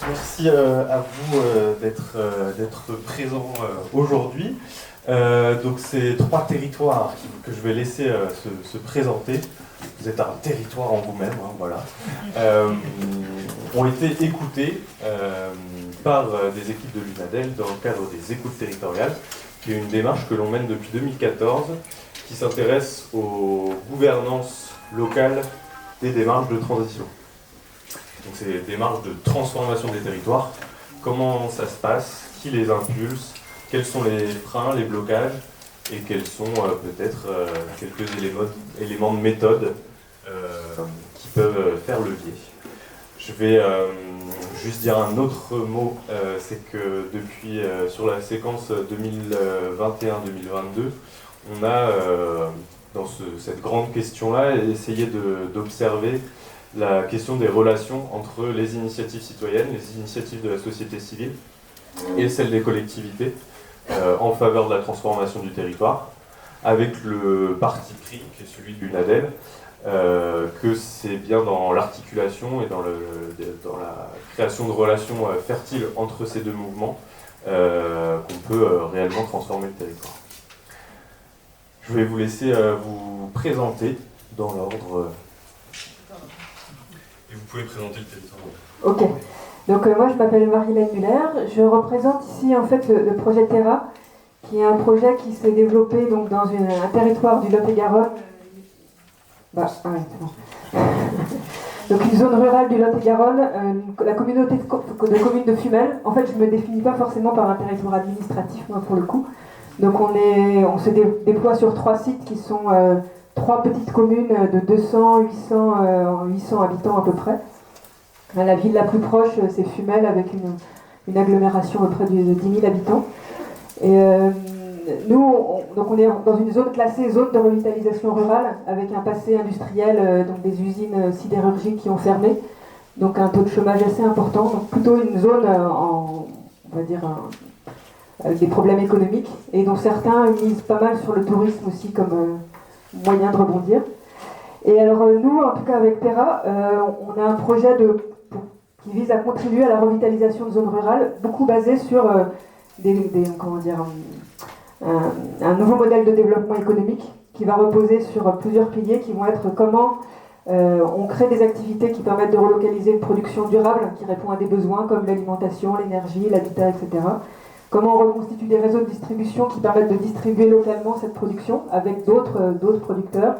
Merci à vous d'être présents aujourd'hui. Donc c'est 3 territoires que je vais laisser se présenter. Vous êtes un territoire en vous-même, hein, voilà. Ont été écoutés par des équipes de l'UNADEL dans le cadre des écoutes territoriales, qui est une démarche que l'on mène depuis 2014, qui s'intéresse aux gouvernances locales des démarches de transition. Donc c'est des démarches de transformation des territoires. Comment ça se passe? Qui les impulse? Quels sont les freins, les blocages? Et quels sont peut-être quelques éléments de méthode qui peuvent faire levier. Je vais juste dire un autre mot, c'est que depuis, sur la séquence 2021-2022, on a, dans cette grande question-là, essayé d'observer la question des relations entre les initiatives citoyennes, les initiatives de la société civile et celles des collectivités en faveur de la transformation du territoire, avec le parti pris, qui est celui de l'UNADEL, que c'est bien dans l'articulation et dans la création de relations fertiles entre ces deux mouvements qu'on peut réellement transformer le territoire. Je vais vous laisser vous présenter dans l'ordre. Et vous pouvez présenter le territoire. Ok. Donc moi je m'appelle Marie-Hélène Muller, je représente ici en fait le projet Terra, qui est un projet qui s'est développé donc, dans un territoire du Lot-et-Garonne. C'est bon. Donc une zone rurale du Lot-et-Garonne, la communauté de communes de Fumel. En fait je ne me définis pas forcément par un territoire administratif moi pour le coup. Donc on se déploie sur 3 sites qui sont 3 petites communes de 200, 800 habitants à peu près. La ville la plus proche, c'est Fumel, avec une agglomération à près de 10 000 habitants. Et nous, on est dans une zone classée zone de revitalisation rurale, avec un passé industriel, donc des usines sidérurgiques qui ont fermé, donc un taux de chômage assez important, donc plutôt une zone avec des problèmes économiques, et dont certains misent pas mal sur le tourisme aussi comme moyen de rebondir. Et alors nous, en tout cas avec Terra, on a un projet qui vise à contribuer à la revitalisation de zones rurales, beaucoup basé sur un nouveau modèle de développement économique qui va reposer sur plusieurs piliers qui vont être comment on crée des activités qui permettent de relocaliser une production durable qui répond à des besoins comme l'alimentation, l'énergie, l'habitat, etc. Comment on reconstitue des réseaux de distribution qui permettent de distribuer localement cette production avec d'autres producteurs.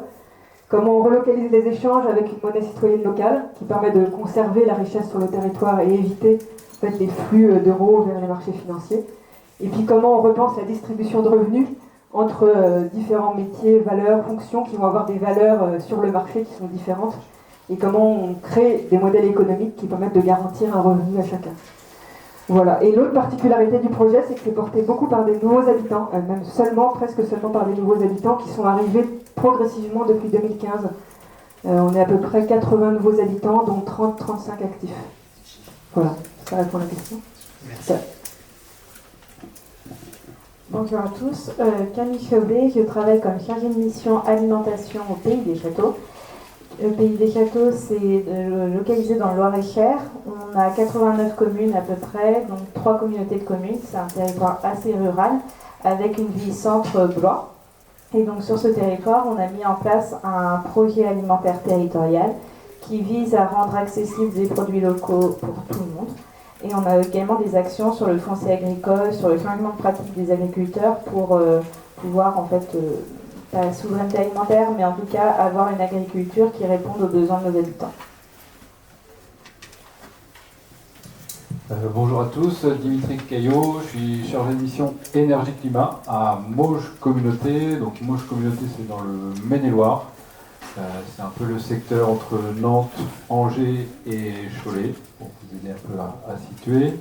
Comment on relocalise les échanges avec une monnaie citoyenne locale qui permet de conserver la richesse sur le territoire et éviter en fait, les flux d'euros vers les marchés financiers. Et puis comment on repense la distribution de revenus entre différents métiers, valeurs, fonctions qui vont avoir des valeurs sur le marché qui sont différentes. Et comment on crée des modèles économiques qui permettent de garantir un revenu à chacun. Voilà. Et l'autre particularité du projet, c'est que c'est porté beaucoup par des nouveaux habitants, même presque seulement par des nouveaux habitants qui sont arrivés progressivement depuis 2015. On est à peu près 80 nouveaux habitants, dont 30-35 actifs. Voilà, ça répond à la question. Merci. Bonjour à tous, Camille Chauvet, je travaille comme chargée de mission alimentation au Pays des Châteaux. Le Pays des Châteaux, c'est localisé dans le Loir-et-Cher. On a 89 communes à peu près, donc 3 communautés de communes. C'est un territoire assez rural, avec une ville-centre Blois. Et donc sur ce territoire, on a mis en place un projet alimentaire territorial qui vise à rendre accessibles des produits locaux pour tout le monde. Et on a également des actions sur le foncier agricole, sur le changement de pratique des agriculteurs pour pouvoir en fait, pas la souveraineté alimentaire, mais en tout cas avoir une agriculture qui réponde aux besoins de nos habitants. Bonjour à tous, Dimitri Caillot, je suis chargé de mission énergie-climat à Mauges Communauté. Donc Mauges Communauté, c'est dans le Maine-et-Loire. C'est un peu le secteur entre Nantes, Angers et Cholet, pour vous aider un peu à situer.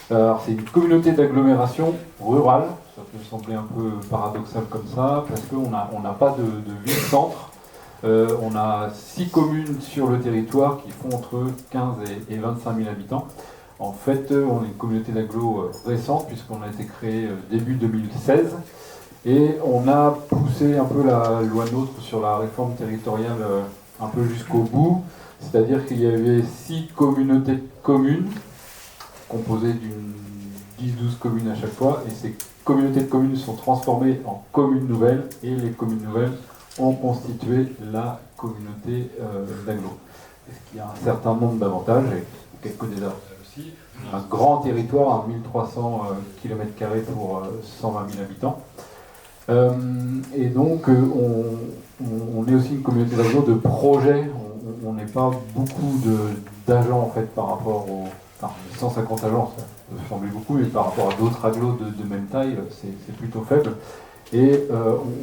Alors c'est une communauté d'agglomération rurale, ça peut sembler un peu paradoxal comme ça, parce qu'on n'a pas de ville-centre. On a 6 communes sur le territoire qui font entre 15 et 25 000 habitants. En fait, on est une communauté d'agglo récente, puisqu'on a été créé début 2016. Et on a poussé un peu la loi NOTRe sur la réforme territoriale un peu jusqu'au bout. C'est-à-dire qu'il y avait 6 communautés de communes composé d'une 10-12 communes à chaque fois, et ces communautés de communes sont transformées en communes nouvelles, et les communes nouvelles ont constitué la communauté d'agglo. Ce qui a un certain nombre d'avantages, et quelques désavantages aussi. Un grand territoire, 1300 km² pour 120 000 habitants. Et donc, on est aussi une communauté d'agglo de projets. On n'est pas beaucoup d'agents en fait par rapport aux 150 agents, ça peut sembler beaucoup, mais par rapport à d'autres agglos de même taille, c'est plutôt faible. Et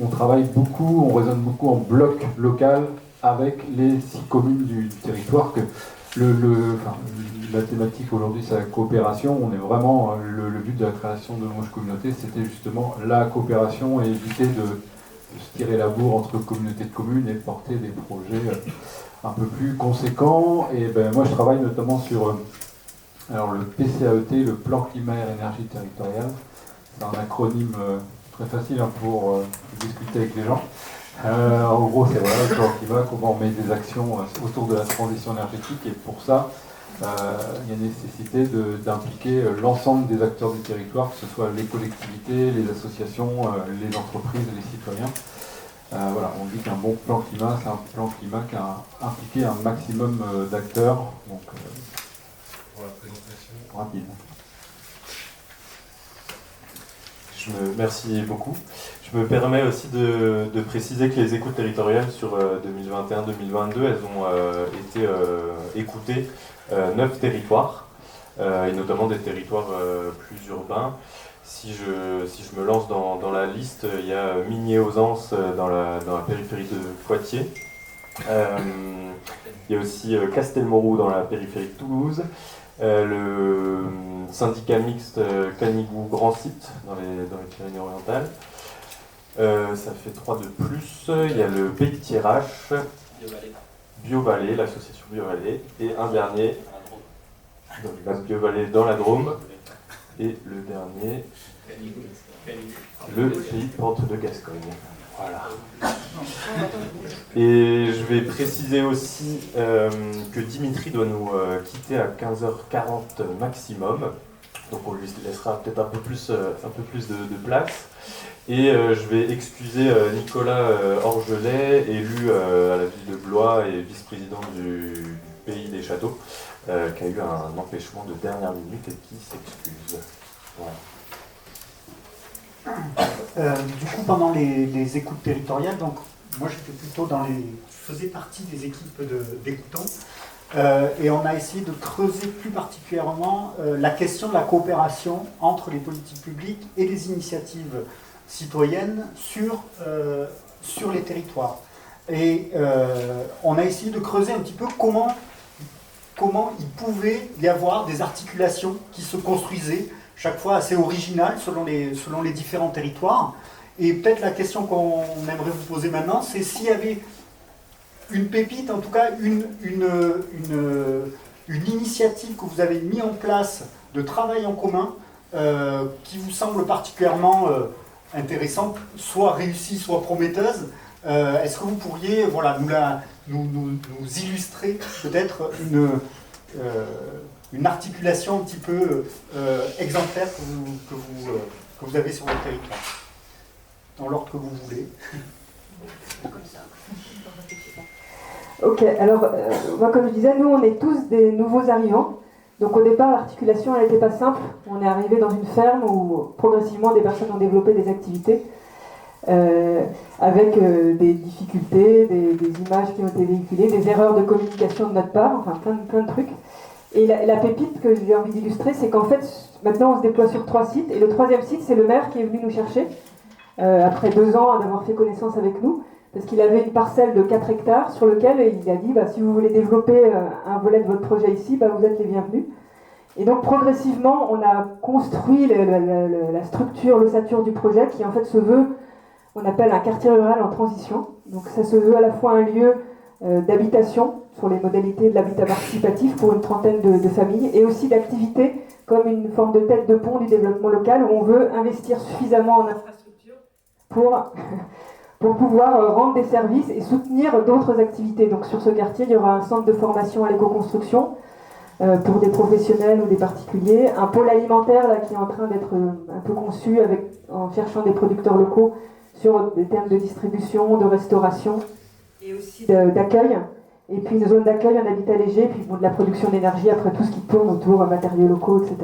on travaille beaucoup, on raisonne beaucoup en bloc local avec les 6 communes du territoire. Que la thématique aujourd'hui, c'est la coopération. On est vraiment, le but de la création de Moche Communauté, c'était justement la coopération et éviter de se tirer la bourre entre communautés de communes et porter des projets un peu plus conséquents. Et ben, moi, je travaille notamment sur alors, le PCAET, le Plan Climat et Énergie Territoriale. C'est un acronyme très facile pour discuter avec les gens. En gros, c'est voilà, le plan climat, comment on met des actions autour de la transition énergétique, et pour ça, il y a nécessité d'impliquer l'ensemble des acteurs du territoire, que ce soit les collectivités, les associations, les entreprises et les citoyens. Voilà, on dit qu'un bon plan climat, c'est un plan climat qui a impliqué un maximum d'acteurs. Donc, pour la présentation rapide. Merci beaucoup. Je me permets aussi de préciser que les écoutes territoriales sur 2021-2022, elles ont été écoutées 9 territoires, et notamment des territoires plus urbains. Si je me lance dans la liste, il y a Migné-Ausence dans la périphérie de Poitiers. Il y a aussi Castelmourou dans la périphérie de Toulouse. Le syndicat mixte Canigou-Grand Site dans les Pyrénées-Orientales. Ça fait 3 de plus. Il y a le Pays de Thiérache, Bio-Vallée, l'association Bio-Vallée, et un dernier, donc la Bio-Vallée dans la Drôme, et le dernier, le Pays Pente de Gascogne. Voilà. Et je vais préciser aussi que Dimitri doit nous quitter à 15h40 maximum, donc on lui laissera peut-être un peu plus de place. Et je vais excuser Nicolas Orgelet, élu à la ville de Blois et vice-président du Pays des Châteaux, qui a eu un empêchement de dernière minute et qui s'excuse. Voilà. Du coup, pendant les écoutes territoriales, donc moi j'étais plutôt je faisais partie des équipes d'écoutants, et on a essayé de creuser plus particulièrement la question de la coopération entre les politiques publiques et les initiatives citoyennes sur les territoires. Et on a essayé de creuser un petit peu comment il pouvait y avoir des articulations qui se construisaient chaque fois assez originales selon les différents territoires. Et peut-être la question qu'on aimerait vous poser maintenant, c'est s'il y avait une pépite, en tout cas une initiative que vous avez mis en place de travail en commun qui vous semble particulièrement intéressante, soit réussie, soit prometteuse. Est-ce que vous pourriez nous illustrer peut-être une articulation un petit peu exemplaire que vous avez sur votre territoire, dans l'ordre que vous voulez. Ok, alors moi comme je disais, nous on est tous des nouveaux arrivants. Donc au départ l'articulation elle n'était pas simple. On est arrivé dans une ferme où progressivement des personnes ont développé des activités avec des difficultés, des images qui ont été véhiculées, des erreurs de communication de notre part, enfin plein de trucs. Et la pépite que j'ai envie d'illustrer, c'est qu'en fait, maintenant on se déploie sur 3 sites, et le 3e site, c'est le maire qui est venu nous chercher, après 2 ans d'avoir fait connaissance avec nous, parce qu'il avait une parcelle de 4 hectares sur lequel il a dit, si vous voulez développer un volet de votre projet ici, vous êtes les bienvenus. Et donc progressivement, on a construit la structure, l'ossature du projet, qui en fait se veut, on appelle un quartier rural en transition. Donc ça se veut à la fois un lieu d'habitation, sur les modalités de l'habitat participatif pour une trentaine de familles, et aussi d'activités comme une forme de tête de pont du développement local, où on veut investir suffisamment en infrastructure pour pouvoir rendre des services et soutenir d'autres activités. Donc sur ce quartier, il y aura un centre de formation à l'éco-construction, pour des professionnels ou des particuliers, un pôle alimentaire là, qui est en train d'être un peu conçu en cherchant des producteurs locaux sur des thèmes de distribution, de restauration et aussi d'accueil. Et puis une zone d'accueil en habitat léger, puis bon, de la production d'énergie après tout ce qui tourne autour, matériaux locaux, etc.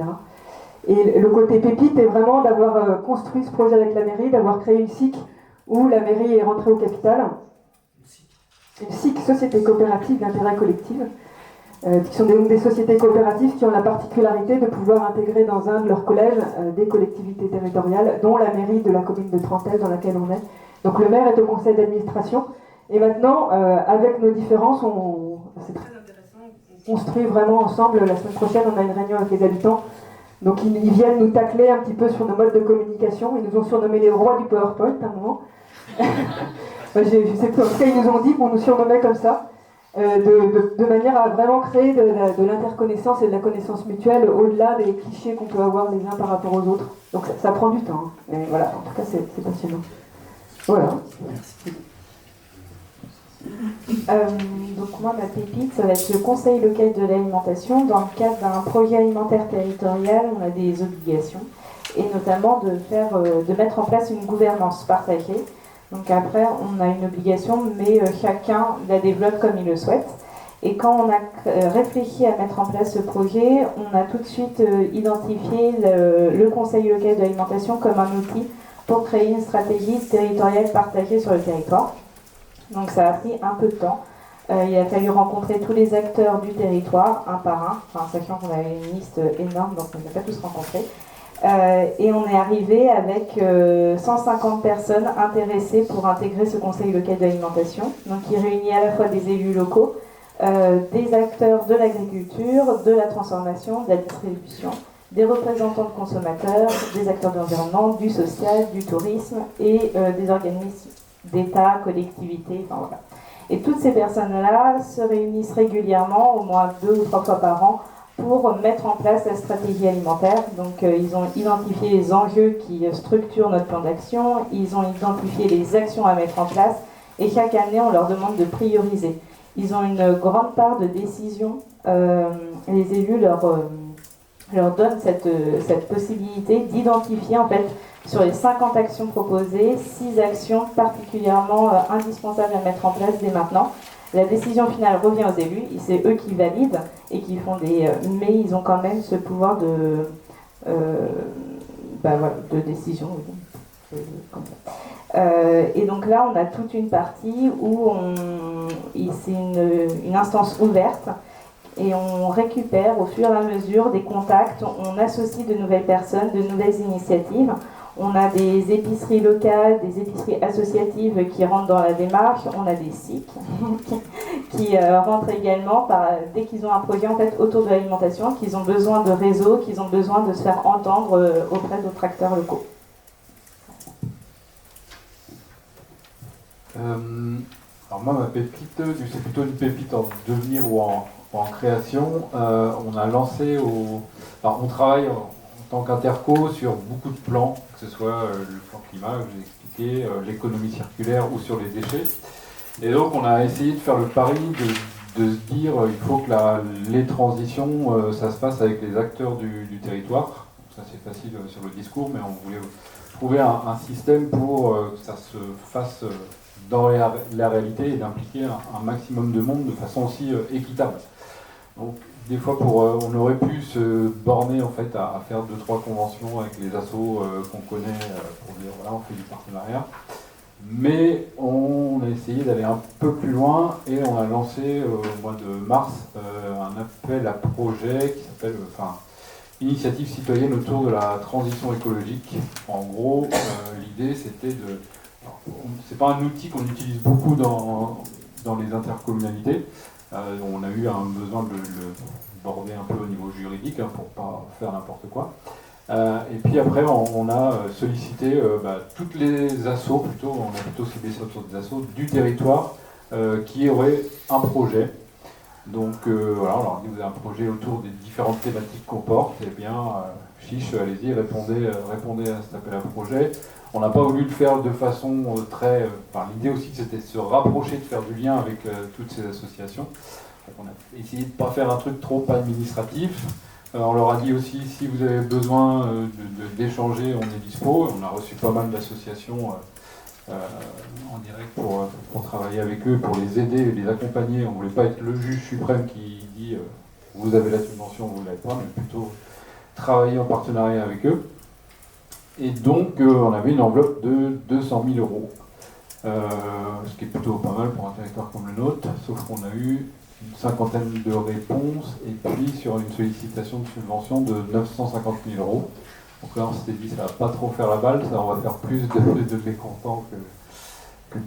Et le côté pépite est vraiment d'avoir construit ce projet avec la mairie, d'avoir créé une SIC où la mairie est rentrée au capital. Une SIC, Société Coopérative d'Intérêt Collectif, qui sont des sociétés coopératives qui ont la particularité de pouvoir intégrer dans un de leurs collèges des collectivités territoriales, dont la mairie de la commune de Trentelle dans laquelle on est. Donc le maire est au conseil d'administration. Et maintenant, avec nos différences, c'est très intéressant, on construit vraiment ensemble. La semaine prochaine, on a une réunion avec les habitants. Donc ils viennent nous tacler un petit peu sur nos modes de communication. Ils nous ont surnommés les rois du PowerPoint à un moment. Je sais pas, en tout cas, ils nous ont dit qu'on nous surnommait comme ça, de manière à vraiment créer de l'interconnaissance et de la connaissance mutuelle au-delà des clichés qu'on peut avoir les uns par rapport aux autres. Donc ça prend du temps. Hein. Mais voilà, en tout cas, c'est passionnant. Voilà. Donc moi, ma pépite, ça va être le Conseil local de l'alimentation. Dans le cadre d'un projet alimentaire territorial, on a des obligations, et notamment de mettre en place une gouvernance partagée. Donc après, on a une obligation, mais chacun la développe comme il le souhaite. Et quand on a réfléchi à mettre en place ce projet, on a tout de suite identifié le Conseil local de l'alimentation comme un outil pour créer une stratégie territoriale partagée sur le territoire. Donc ça a pris un peu de temps. Il a fallu rencontrer tous les acteurs du territoire, un par un, sachant qu'on avait une liste énorme, donc on ne les a pas tous rencontrés. Et on est arrivé avec 150 personnes intéressées pour intégrer ce conseil local de l'alimentation, donc qui réunit à la fois des élus locaux, des acteurs de l'agriculture, de la transformation, de la distribution, des représentants de consommateurs, des acteurs de l'environnement, du social, du tourisme et des organismes d'État, collectivités, enfin voilà. Et toutes ces personnes-là se réunissent régulièrement, au moins 2 ou 3 fois par an, pour mettre en place la stratégie alimentaire. Donc ils ont identifié les enjeux qui structurent notre plan d'action, ils ont identifié les actions à mettre en place, et chaque année on leur demande de prioriser. Ils ont une grande part de décision, les élus leur donnent cette possibilité d'identifier en fait sur les 50 actions proposées, 6 actions particulièrement indispensables à mettre en place dès maintenant. La décision finale revient aux élus, c'est eux qui valident et qui font mais ils ont quand même ce pouvoir de décision. Et donc là, on a toute une partie où c'est une instance ouverte et on récupère au fur et à mesure des contacts, on associe de nouvelles personnes, de nouvelles initiatives. On a des épiceries locales, des épiceries associatives qui rentrent dans la démarche. On a des SIC qui rentrent également dès qu'ils ont un projet en fait, autour de l'alimentation, qu'ils ont besoin de réseaux, qu'ils ont besoin de se faire entendre auprès d'autres acteurs locaux. Alors moi, ma pépite, c'est plutôt une pépite en devenir ou en création. On a lancé on travaille en tant qu'interco sur beaucoup de plans, que ce soit le plan climat, que je vous ai expliqué, l'économie circulaire ou sur les déchets. Et donc on a essayé de faire le pari de se dire il faut que les transitions, ça se fasse avec les acteurs du territoire. Ça c'est facile sur le discours, mais on voulait trouver un système pour que ça se fasse dans la réalité et d'impliquer un maximum de monde de façon aussi équitable. Donc, des fois, on aurait pu se borner en fait à faire 2-3 conventions avec les assos qu'on connaît pour dire voilà, on fait du partenariat. Mais on a essayé d'aller un peu plus loin et on a lancé au mois de mars un appel à projet qui s'appelle Initiative citoyenne autour de la transition écologique. En gros, l'idée c'était c'est pas un outil qu'on utilise beaucoup dans les intercommunalités. On a eu un besoin de le border un peu au niveau juridique pour pas faire n'importe quoi. Et puis après, on a sollicité toutes les assos, on a plutôt ciblé sur des assos du territoire qui auraient un projet. Donc voilà, on leur dit vous avez un projet autour des différentes thématiques qu'on porte, et bien chiche, allez-y, répondez à cet appel à projet. On n'a pas voulu le faire de façon très... l'idée aussi c'était de se rapprocher, de faire du lien avec toutes ces associations. On a essayé de ne pas faire un truc trop administratif. On leur a dit aussi, si vous avez besoin d'échanger, on est dispo. On a reçu pas mal d'associations en direct pour travailler avec eux, pour les aider et les accompagner. On ne voulait pas être le juge suprême qui dit vous avez la subvention, vous ne l'avez pas, mais plutôt travailler en partenariat avec eux. Et donc, on avait une enveloppe de 200 000 euros, ce qui est plutôt pas mal pour un territoire comme le nôtre, sauf qu'on a eu une cinquantaine de réponses, et puis sur une sollicitation de subvention de 950 000 euros. Donc là, on s'était dit, ça va pas trop faire la balle, ça, on va faire plus de mécontents que de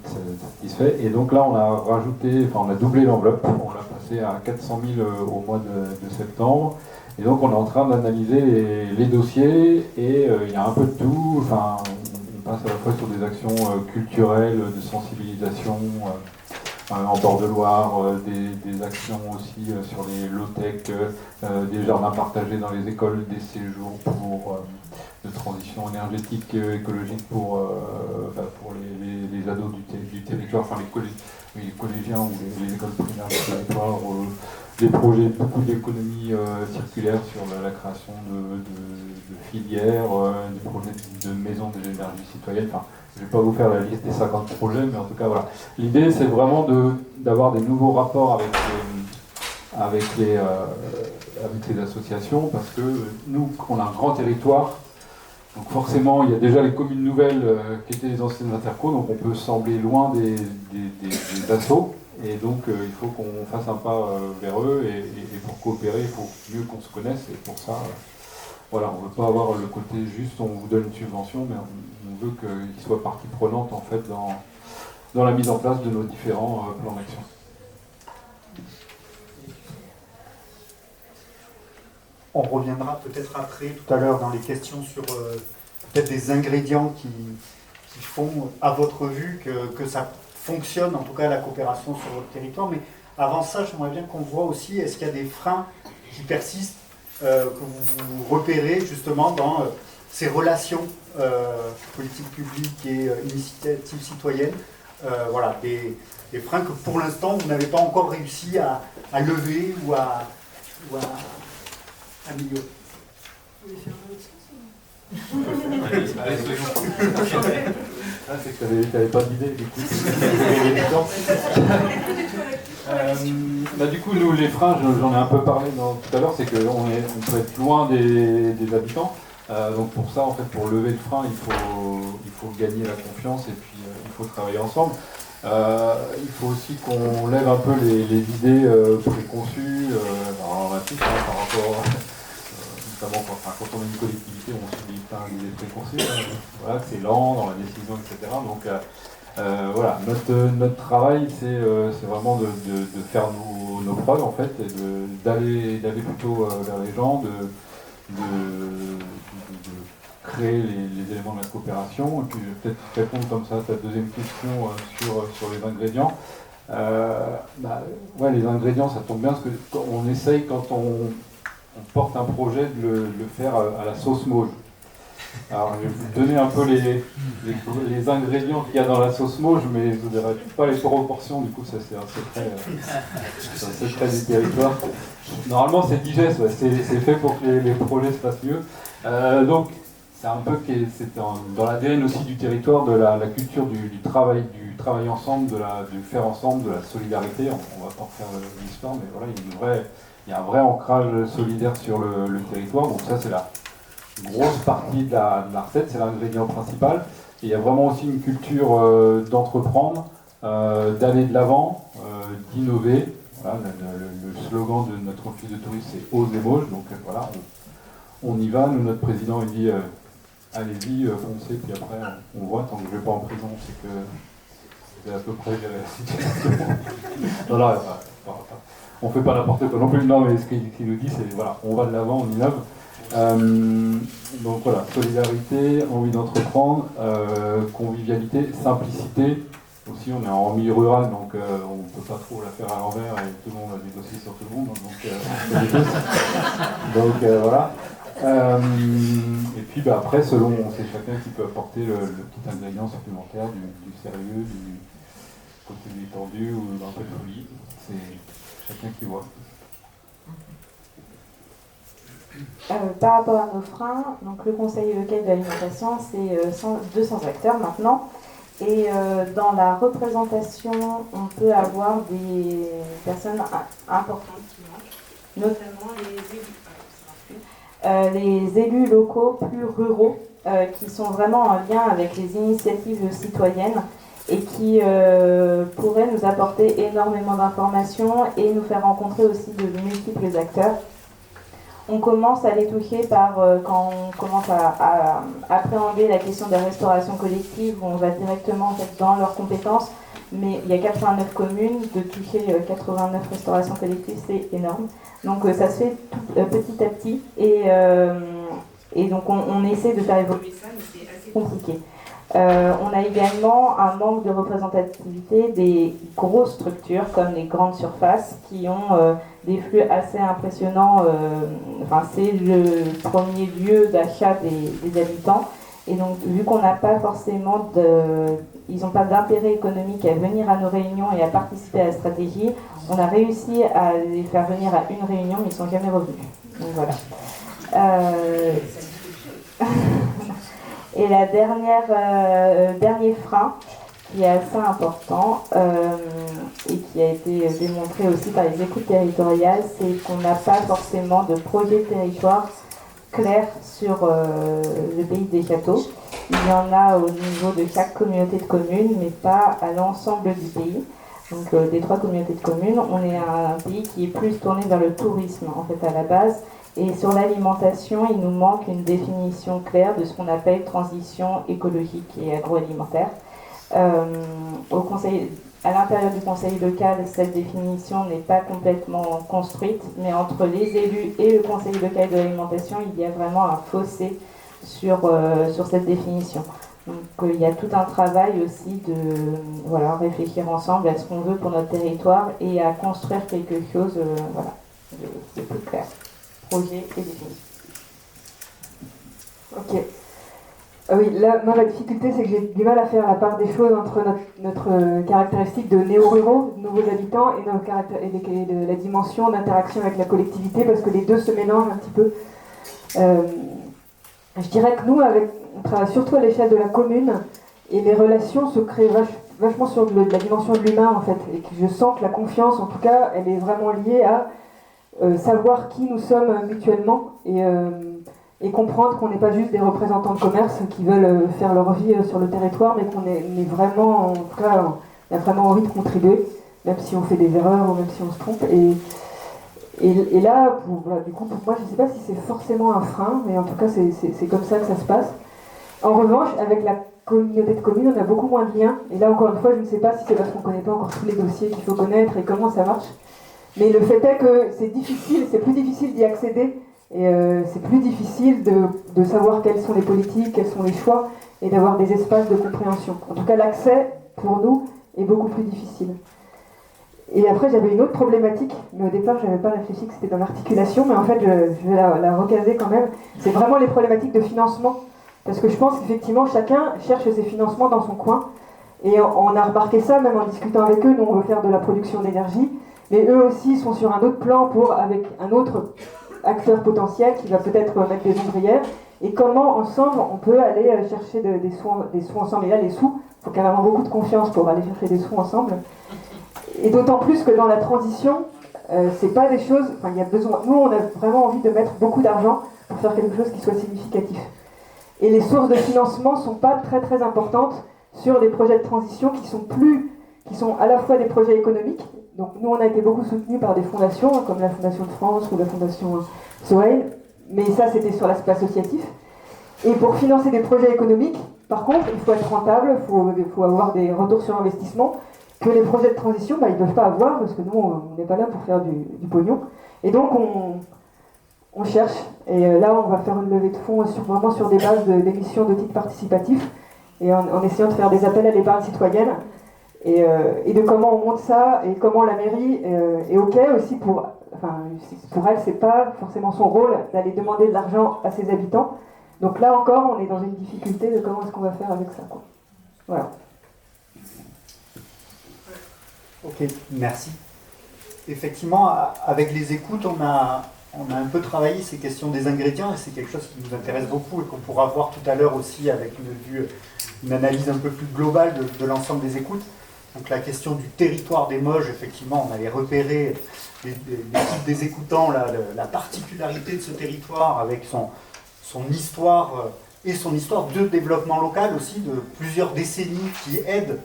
satisfaits. Et donc là, on a doublé l'enveloppe, on l'a passé à 400 000 au mois de septembre. Et donc on est en train d'analyser les dossiers, et il y a un peu de tout. Enfin, on passe à la fois sur des actions culturelles, de sensibilisation, en bord de Loire, des actions aussi sur les low-tech, des jardins partagés dans les écoles, des séjours de transition énergétique, écologique pour les ados du territoire, enfin les collégiens ou les écoles primaires du territoire, des projets, beaucoup d'économie circulaire sur la création de filières, des projets de maisons des énergies citoyennes. Enfin, je ne vais pas vous faire la liste des 50 projets, mais en tout cas, voilà. L'idée, c'est vraiment d'avoir des nouveaux rapports avec les associations, parce que nous, on a un grand territoire, donc forcément, il y a déjà les communes nouvelles qui étaient les anciennes intercos, donc on peut sembler loin des assos, et donc il faut qu'on fasse un pas vers eux, et pour coopérer, il faut mieux qu'on se connaisse, et pour ça... Voilà, on ne veut pas avoir le côté juste, on vous donne une subvention, mais on veut qu'ils soient partie prenante en fait dans la mise en place de nos différents plans d'action. On reviendra peut-être après, tout à l'heure, dans les questions sur peut-être des ingrédients qui font, à votre vue, que ça fonctionne, en tout cas la coopération sur votre territoire. Mais avant ça, j'aimerais bien qu'on voit aussi, est-ce qu'il y a des freins qui persistent que vous repérez justement dans ces relations politiques publiques et initiatives citoyennes, voilà, des freins que pour l'instant vous n'avez pas encore réussi à lever ou à améliorer. C'est que tu n'avais pas d'idée, du coup. Du coup, nous, les freins, j'en ai un peu parlé tout à l'heure, c'est qu'on peut être loin des habitants. Donc pour ça, en fait, pour lever le frein, il faut gagner la confiance, et puis il faut travailler ensemble. Il faut aussi qu'on lève un peu les idées préconçues, on a tous, par rapport, notamment quand on est une collectivité, on subit plein d'idées préconçues, voilà, que c'est lent dans la décision, etc. Donc voilà, notre travail, c'est vraiment de faire nos preuves, en fait, et d'aller plutôt vers les gens, de créer les éléments de la coopération. Et puis je vais peut-être répondre comme ça à ta deuxième question sur les ingrédients. Ouais, les ingrédients, ça tombe bien, parce qu'on essaye, quand on porte un projet, de le faire à la sauce Mauges. Alors, je vais vous donner un peu les ingrédients qu'il y a dans la sauce Mauges, mais vous ne verrez pas les proportions, du coup, ça c'est un secret du territoire. Normalement, c'est digeste, ouais, c'est fait pour que les projets se passent mieux. Donc, c'est un peu dans l'ADN aussi du territoire, de la culture du travail ensemble, du faire ensemble, de la solidarité. On va pas refaire l'histoire, mais voilà, il y a un vrai ancrage solidaire sur le territoire. Donc ça, c'est la grosse partie de la recette, c'est l'ingrédient principal. Et il y a vraiment aussi une culture d'entreprendre, d'aller de l'avant, d'innover. Voilà, le slogan de notre office de tourisme, c'est Ose et Mauges. Donc voilà, on y va. Nous, notre président, il dit allez-y, foncez, puis après on voit. Tant que je ne vais pas en prison, c'est que c'est à peu près gérer la situation. Non, on ne fait pas n'importe quoi non plus. Non, mais ce qu'il nous dit, c'est voilà, on va de l'avant, on innove. Donc voilà, solidarité, envie d'entreprendre, convivialité, simplicité. Aussi, on est en milieu rural, donc on ne peut pas trop la faire à l'envers et tout le monde a négocié sur tout le monde. Donc voilà. Et puis après, c'est chacun qui peut apporter le petit ingrédient supplémentaire, du sérieux, côté détendu ou un peu de folie. C'est chacun qui voit. Par rapport à nos freins, donc le conseil local de l'alimentation, c'est 200 acteurs maintenant. Et dans la représentation, on peut avoir des personnes importantes qui manquent, notamment les élus locaux plus ruraux, qui sont vraiment en lien avec les initiatives citoyennes et qui pourraient nous apporter énormément d'informations et nous faire rencontrer aussi de multiples acteurs. On commence à les toucher quand on commence à appréhender la question de la restauration collective, où on va directement en fait, dans leurs compétences, mais il y a 89 communes, de toucher 89 restaurations collectives, c'est énorme. Donc ça se fait petit à petit, et donc on essaie de faire évoluer ça, mais c'est assez compliqué. On a également un manque de représentativité des grosses structures comme les grandes surfaces qui ont des flux assez impressionnants. C'est le premier lieu d'achat des habitants. Et donc, vu qu'on n'a pas forcément ils n'ont pas d'intérêt économique à venir à nos réunions et à participer à la stratégie, on a réussi à les faire venir à une réunion, mais ils ne sont jamais revenus. Donc voilà. Et la dernier frein, qui est assez important et qui a été démontré aussi par les écoutes territoriales, c'est qu'on n'a pas forcément de projet de territoire clair sur le pays des châteaux. Il y en a au niveau de chaque communauté de communes, mais pas à l'ensemble du pays. Donc des 3 communautés de communes, on est un pays qui est plus tourné vers le tourisme en fait à la base. Et sur l'alimentation, il nous manque une définition claire de ce qu'on appelle transition écologique et agroalimentaire. À l'intérieur du conseil local, cette définition n'est pas complètement construite, mais entre les élus et le conseil local de l'alimentation, il y a vraiment un fossé sur cette définition. Donc il y a tout un travail aussi de réfléchir ensemble à ce qu'on veut pour notre territoire et à construire quelque chose de plus clair. Projet et définition. Ok. Oui, là, moi, la difficulté, c'est que j'ai du mal à faire la part des choses entre notre caractéristique de néo-ruraux, de nouveaux habitants, et de la dimension d'interaction avec la collectivité, parce que les deux se mélangent un petit peu. Je dirais que nous, on travaille surtout à l'échelle de la commune, et les relations se créent vachement sur la dimension de l'humain, en fait. Et que je sens que la confiance, en tout cas, elle est vraiment liée à savoir qui nous sommes mutuellement, et comprendre qu'on n'est pas juste des représentants de commerce qui veulent faire leur vie sur le territoire, mais qu'on est vraiment, en tout cas, on a vraiment envie de contribuer, même si on fait des erreurs ou même si on se trompe. Et là, du coup, pour moi, je ne sais pas si c'est forcément un frein, mais en tout cas, c'est comme ça que ça se passe. En revanche, avec la communauté de communes, on a beaucoup moins de liens. Et là, encore une fois, je ne sais pas si c'est parce qu'on ne connaît pas encore tous les dossiers qu'il faut connaître et comment ça marche. Mais le fait est que c'est plus difficile d'y accéder. Et c'est plus difficile de savoir quelles sont les politiques, quels sont les choix, et d'avoir des espaces de compréhension. En tout cas, l'accès, pour nous, est beaucoup plus difficile. Et après, j'avais une autre problématique, mais au départ, je n'avais pas réfléchi que c'était dans l'articulation, mais en fait, je vais la recaser quand même. C'est vraiment les problématiques de financement, parce que je pense qu'effectivement, chacun cherche ses financements dans son coin, et on a remarqué ça, même en discutant avec eux. Nous, on veut faire de la production d'énergie, mais eux aussi sont sur un autre plan avec un autre acteur potentiel qui va peut-être mettre des ombrières, et comment ensemble on peut aller chercher des sous ensemble. Et là, les sous, il faut carrément beaucoup de confiance pour aller chercher des sous ensemble, et d'autant plus que dans la transition, c'est pas des choses, il y a besoin, nous on a vraiment envie de mettre beaucoup d'argent pour faire quelque chose qui soit significatif, et les sources de financement sont pas très très importantes sur les projets de transition qui sont à la fois des projets économiques. Donc nous, on a été beaucoup soutenus par des fondations, comme la Fondation de France ou la Fondation Sohail, mais ça, c'était sur l'aspect associatif. Et pour financer des projets économiques, par contre, il faut être rentable, il faut avoir des retours sur investissement, que les projets de transition, ils ne peuvent pas avoir, parce que nous, on n'est pas là pour faire du pognon. Et donc, on cherche. Et là, on va faire une levée de fonds vraiment sur des bases d'émissions de titres participatifs, et en essayant de faire des appels à l'épargne citoyenne, et de comment on monte ça, et comment la mairie est OK aussi pour elle, c'est pas forcément son rôle d'aller demander de l'argent à ses habitants. Donc là encore, on est dans une difficulté de comment est-ce qu'on va faire avec ça, quoi. Voilà. Ok, merci. Effectivement, avec les écoutes, on a un peu travaillé ces questions des ingrédients et c'est quelque chose qui nous intéresse beaucoup et qu'on pourra voir tout à l'heure aussi avec une analyse un peu plus globale de l'ensemble des écoutes. Donc la question du territoire des Mauges, effectivement, on avait repéré l'équipe des écoutants, la particularité de ce territoire avec son histoire et son histoire de développement local aussi, de plusieurs décennies qui aident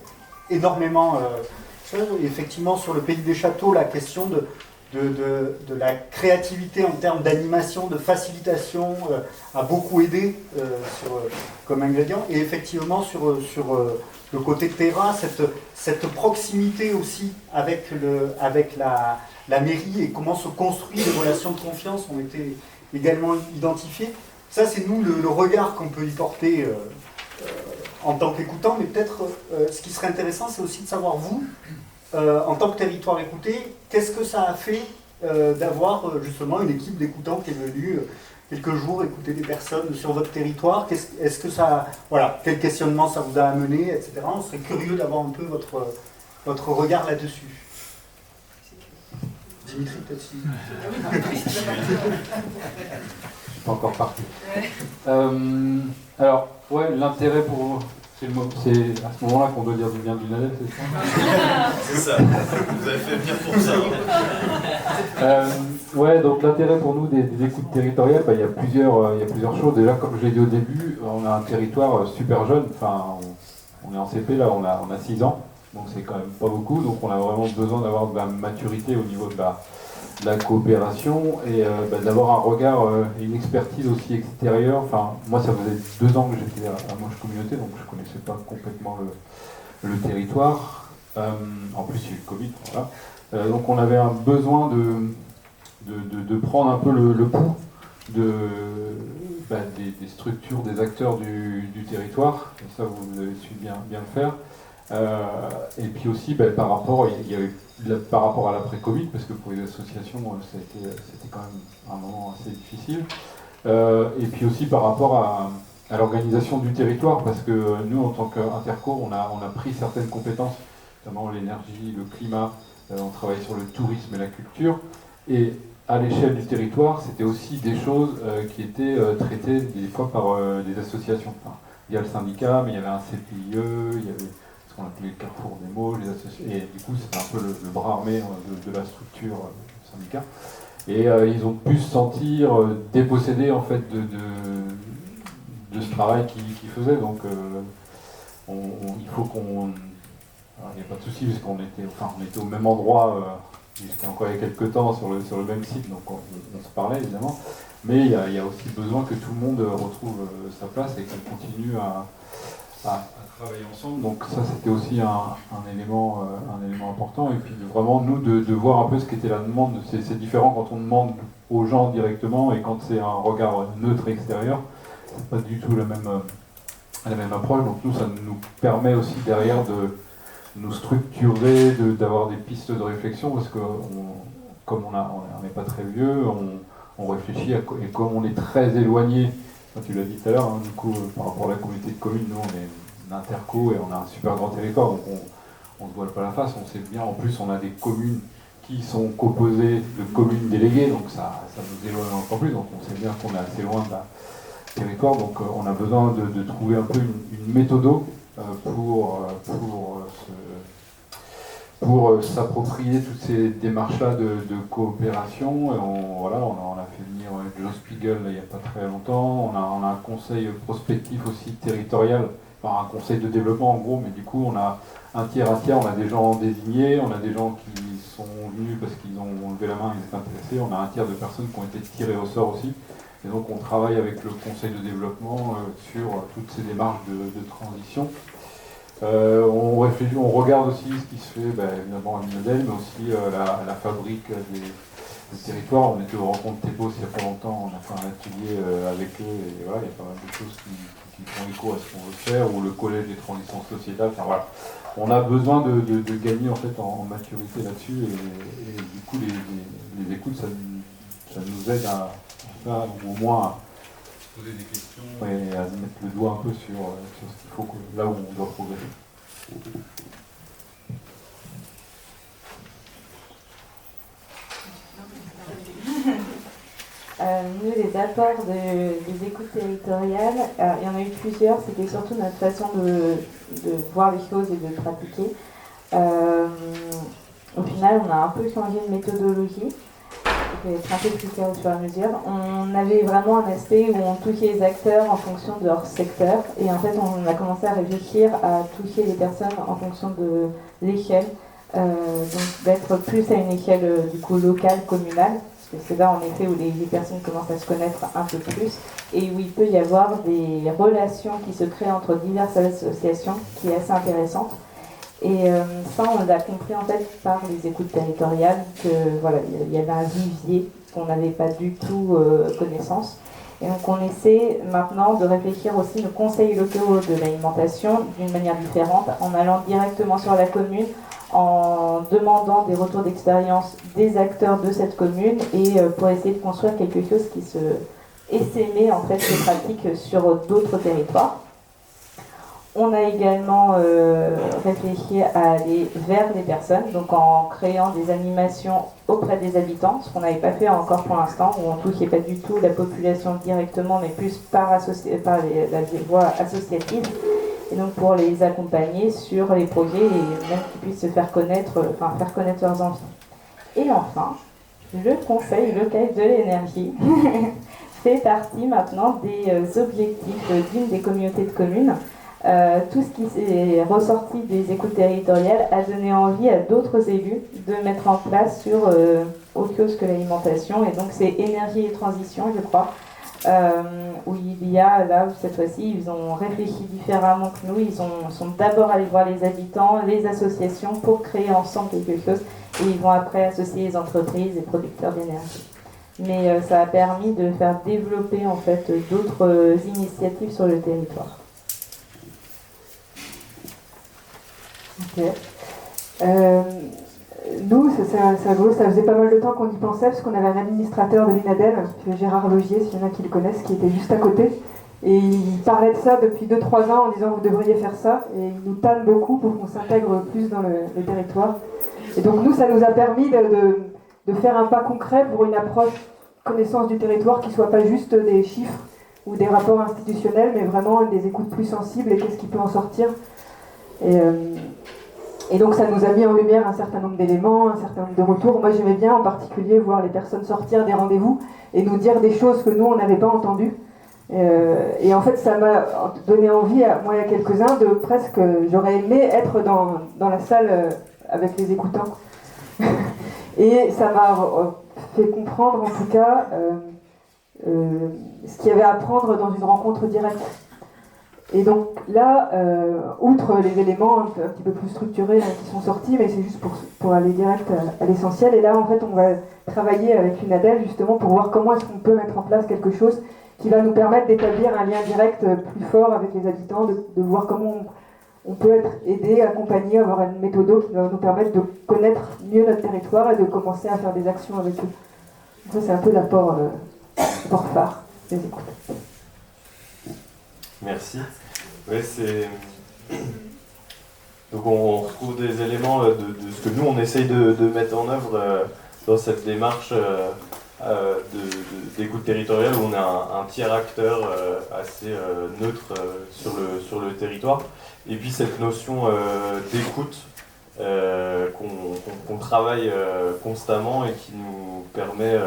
énormément. Effectivement, sur le pays des châteaux, la question de la créativité en termes d'animation, de facilitation, a beaucoup aidé comme ingrédient. Et effectivement, sur le côté terrain, cette proximité aussi avec la mairie et comment se construit les relations de confiance ont été également identifiées. Ça, c'est nous le regard qu'on peut y porter en tant qu'écoutant, mais peut-être ce qui serait intéressant, c'est aussi de savoir, vous, en tant que territoire écouté, qu'est-ce que ça a fait d'avoir justement une équipe d'écoutants qui est venue quelques jours écouter des personnes sur votre territoire. Est-ce que ça, voilà, quel questionnement ça vous a amené, etc. On serait curieux d'avoir un peu votre regard là-dessus. Dimitri, peut-être si... Je suis pas encore parti. Alors, ouais, l'intérêt pour... C'est à ce moment-là qu'on doit dire du bien du Nadel, c'est ça? C'est ça, vous avez fait venir pour ça. Ouais, donc l'intérêt pour nous des écoutes territoriales, il y a plusieurs choses. Déjà, comme je l'ai dit au début, on a un territoire super jeune, enfin, on est en CP, là, on a 6 ans, donc c'est quand même pas beaucoup, donc on a vraiment besoin d'avoir de la maturité au niveau de la coopération et d'avoir un regard et une expertise aussi extérieure. Enfin, moi, ça faisait 2 ans que j'étais à Moche Communauté, donc je ne connaissais pas complètement le territoire. En plus, il y a eu le Covid, voilà. Donc on avait un besoin de prendre un peu le pouls des structures, des acteurs du territoire. Et ça, vous avez su bien le faire. Et puis aussi, par rapport à l'après-Covid, parce que pour les associations, c'était quand même un moment assez difficile. Et puis aussi par rapport à l'organisation du territoire, parce que nous, en tant qu'Interco, on a pris certaines compétences, notamment l'énergie, le climat, on travaille sur le tourisme et la culture. Et à l'échelle du territoire, c'était aussi des choses qui étaient traitées des fois par des associations. Enfin, il y a le syndicat, mais il y avait un CPIE, il y avait ce qu'on appelait le Carrefour des Mauges, les associations, et du coup c'était un peu le bras armé de la structure syndicat. Et ils ont pu se sentir dépossédés en fait de ce travail qu'ils faisaient. Donc il faut qu'on... Il n'y a pas de souci, parce qu'on était au même endroit jusqu'à encore il y a quelques temps sur le même site, donc on se parlait évidemment. Mais il y a aussi besoin que tout le monde retrouve sa place et qu'on continue à travailler ensemble. Donc ça, c'était aussi un élément important. Et puis vraiment, nous, de voir un peu ce qu'était la demande. C'est différent quand on demande aux gens directement et quand c'est un regard neutre extérieur. C'est pas du tout la même approche. Donc nous, ça nous permet aussi derrière de nous structurer, d'avoir des pistes de réflexion, parce que comme on n'est pas très vieux, on réfléchit et comme on est très éloigné, tu l'as dit tout à l'heure, hein, du coup, par rapport à la communauté de communes, nous on est une interco et on a un super grand territoire, donc on ne se voile pas la face, on sait bien, en plus on a des communes qui sont composées de communes déléguées, donc ça nous éloigne encore plus, donc on sait bien qu'on est assez loin de la territoire, donc on a besoin de trouver un peu une méthodo pour s'approprier toutes ces démarches-là de coopération. Et on a fait venir Joe Spiegel il n'y a pas très longtemps. On a un conseil prospectif aussi territorial, enfin un conseil de développement en gros, mais du coup on a un tiers, on a des gens désignés, on a des gens qui sont venus parce qu'ils ont levé la main, ils étaient intéressés, on a un tiers de personnes qui ont été tirées au sort aussi. Et donc on travaille avec le conseil de développement sur toutes ces démarches de transition. On réfléchit, on regarde aussi ce qui se fait évidemment à Minodel, mais aussi la fabrique des territoires. On était aux rencontres TEPOS il n'y a pas longtemps, on a fait un atelier avec eux, et voilà, il y a pas mal de choses qui font écho à ce qu'on veut faire, ou le collège des transitions sociétales, enfin voilà. On a besoin de gagner en fait en maturité là-dessus, et du coup les écoutes, ça nous aide à au moins à poser des questions et à mettre le doigt un peu sur ce qu'il faut, là où on doit progresser. Nous, les apports des écoutes territoriales, il y en a eu plusieurs, c'était surtout notre façon de voir les choses et de pratiquer. Au final, on a un peu changé de méthodologie. Je vais être un peu plus clair au fur et à mesure. On avait vraiment un aspect où on touchait les acteurs en fonction de leur secteur. Et en fait, on a commencé à réfléchir à toucher les personnes en fonction de l'échelle. Donc d'être plus à une échelle du coup locale, communale. Parce que c'est là en effet où les personnes commencent à se connaître un peu plus. Et où il peut y avoir des relations qui se créent entre diverses associations qui est assez intéressante. Et ça, on l'a compris en fait par les écoutes territoriales, que voilà, il y avait un vivier qu'on n'avait pas du tout connaissance. Et donc on essaie maintenant de réfléchir aussi aux conseils locaux de l'alimentation d'une manière différente, en allant directement sur la commune, en demandant des retours d'expérience des acteurs de cette commune et pour essayer de construire quelque chose qui se essaimait en fait ces pratiques sur d'autres territoires. On a également réfléchi à aller vers les personnes, donc en créant des animations auprès des habitants, ce qu'on n'avait pas fait encore pour l'instant, où on ne touchait pas du tout la population directement, mais plus par la voie associative, et donc pour les accompagner sur les projets et même qu'ils puissent se faire connaître, faire connaître leurs envies. Et enfin, le Conseil local de l'énergie fait partie maintenant des objectifs d'une des communautés de communes. Tout ce qui s'est ressorti des écoutes territoriales a donné envie à d'autres élus de mettre en place sur autre chose que l'alimentation. Et donc c'est énergie et transition, je crois, où il y a, là, cette fois-ci, ils ont réfléchi différemment que nous. Ils sont d'abord allés voir les habitants, les associations pour créer ensemble quelque chose. Et ils vont après associer les entreprises et producteurs d'énergie. Mais ça a permis de faire développer en fait d'autres initiatives sur le territoire. Ok. Nous, ça faisait pas mal de temps qu'on y pensait, parce qu'on avait un administrateur de l'UNADEL, Gérard Logier, s'il y en a qui le connaissent, qui était juste à côté. Et il parlait de ça depuis 2-3 ans en disant vous devriez faire ça. Et il nous tanne beaucoup pour qu'on s'intègre plus dans le territoire. Et donc nous, ça nous a permis de faire un pas concret pour une approche connaissance du territoire qui ne soit pas juste des chiffres ou des rapports institutionnels, mais vraiment des écoutes plus sensibles et qu'est-ce qui peut en sortir. Et donc ça nous a mis en lumière un certain nombre d'éléments, un certain nombre de retours. Moi j'aimais bien en particulier voir les personnes sortir des rendez-vous et nous dire des choses que nous on n'avait pas entendues. Et en fait ça m'a donné envie, moi et à quelques-uns, de presque, j'aurais aimé être dans la salle avec les écoutants. Et ça m'a fait comprendre en tout cas ce qu'il y avait à apprendre dans une rencontre directe. Et donc là, outre les éléments un petit peu plus structurés qui sont sortis, mais c'est juste pour aller direct à l'essentiel. Et là, en fait, on va travailler avec l'UNADEL justement pour voir comment est-ce qu'on peut mettre en place quelque chose qui va nous permettre d'établir un lien direct plus fort avec les habitants, de voir comment on peut être aidé, accompagné, avoir une méthode qui va nous permettre de connaître mieux notre territoire et de commencer à faire des actions avec eux. Donc ça, c'est un peu l'apport phare des écoutes. Merci. Oui, donc on retrouve des éléments de ce que nous on essaye de mettre en œuvre dans cette démarche d'écoute territoriale où on a un tiers acteur assez neutre sur le territoire. Et puis cette notion d'écoute qu'on travaille constamment et qui nous permet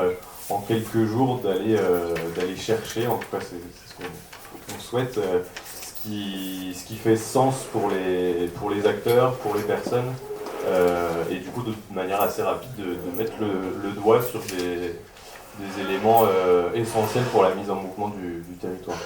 en quelques jours d'aller chercher, en tout cas c'est ce qu'on souhaite, ce qui fait sens pour les acteurs, pour les personnes, et du coup de manière assez rapide de mettre le doigt sur des éléments essentiels pour la mise en mouvement du territoire.